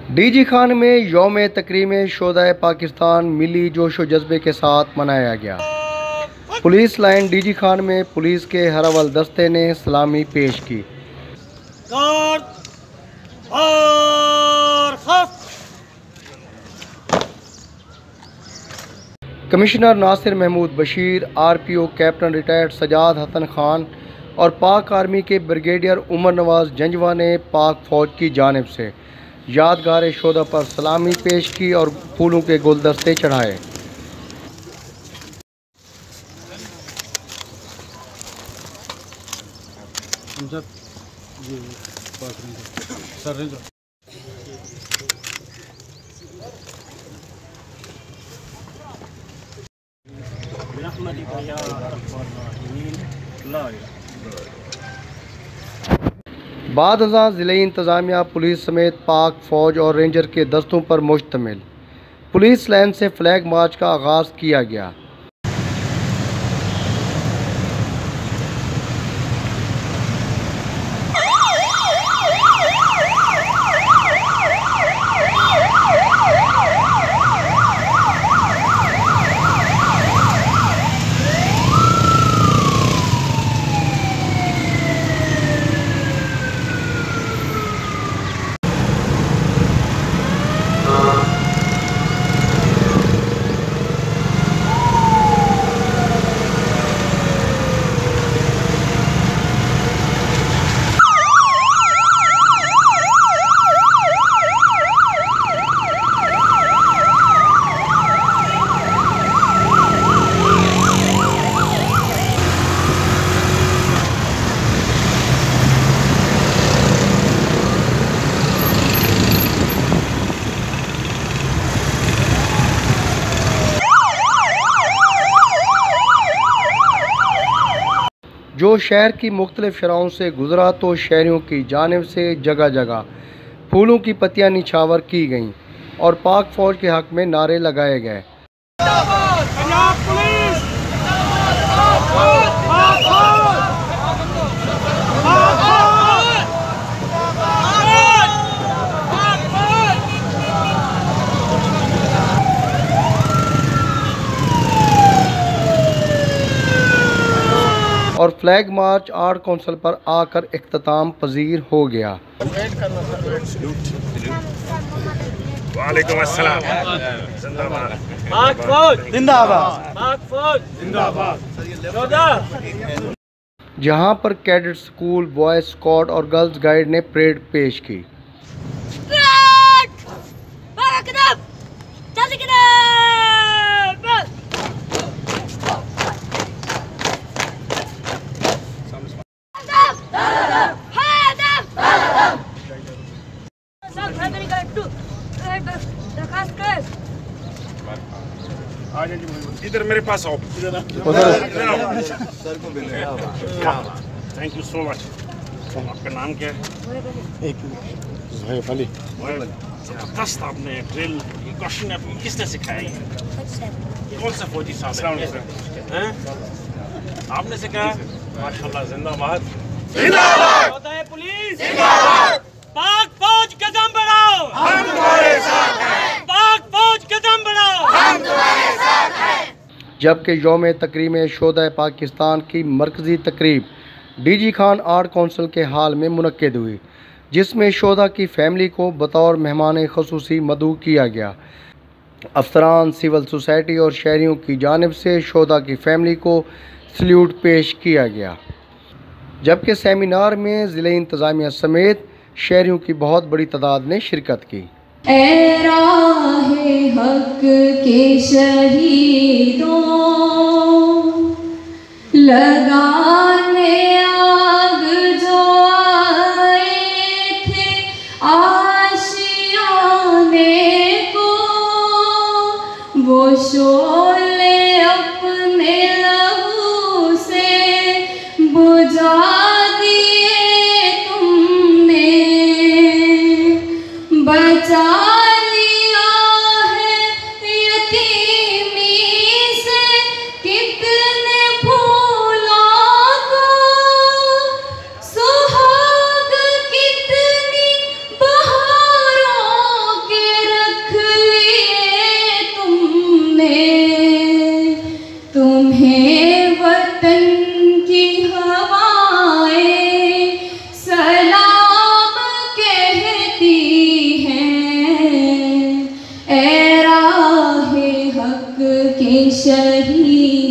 DG Khan में यौम तकरीम शोहदाए पाकिस्तान मिली जोशो जज्बे के साथ मनाया गया। पुलिस लाइन डीजी खान में पुलिस के हर दस्ते ने सलामी पेश की। Commissioner Nasir Mahmood Bashir, RPO captain retired Sajjad Hasan Khan और पाक आर्मी के ब्रिगेडियर उमर नवाज जंजवा ने पाक फौज की जानिब से यादगार शोहदा पर सलामी पेश की और फूलों के गुलदस्ते चढ़ाए। बाद अज़ां ज़िले इंतज़ामिया पुलिस समेत पाक फ़ौज और रेंजर के दस्तों पर मुश्तमिल पुलिस लाइन से फ्लैग मार्च का आगाज़ किया गया। जो शहर की मुख्तलिफ शहरों से गुजरा तो शहरियों की जानिब से जगह जगह फूलों की पत्तियां निछावर की गईं और पाक फ़ौज के हक़ में नारे लगाए गए। और फ्लैग मार्च आर्ट काउंसिल पर आकर इख्तिताम पजीर हो गया। वालेकुम अस्सलाम। पाक फौज जिंदाबाद, पाक फौज जिंदाबाद। जहां पर कैडेट स्कूल, बॉयज स्काउट और गर्ल्स गाइड ने परेड पेश की। इधर मेरे पास आओ। Thank you so much. आपका नाम क्या है? जबरदस्त आपने ड्रिल ये क्वेश्चन आपको किसने सिखाया? ये कौन सा फौजी साहब है? आपने सिखाया? माशाल्लाह, जिंदाबाद जिंदाबाद पुलिस जिंदाबाद। पाक फौज कदम बढ़ाओ, हम तुम्हारे साथ हैं। पाक फौज कदम बढ़ाओ, हम तुम्हारे साथ हैं। जबकि यौम तकरीम शोहदाए पाकिस्तान की मरकज़ी तकरीब डीजी खान आर्ट काउंसिल के हाल में मुनक्किद हुई, जिसमें शोहदा की फैमिली को बतौर मेहमान ख़ुसूसी मदऊ किया गया। अफसरान, सिविल सोसाइटी और शहरियों की जानिब से शोहदा की फैमिली को सल्यूट पेश किया गया। जबकि सेमिनार में ज़िले इंतज़ामिया समेत शहरियों की बहुत बड़ी तादाद ने शिरकत की। ऐ राहे हक के शहीदों, लगाने आग जो आए थे आशियाने को, वो शोले अपने लहू से बुझा दिए तुमने, बचा लिया है यतीमी से कितने फूलों को, सुहाग कितनी बहारों के शहीद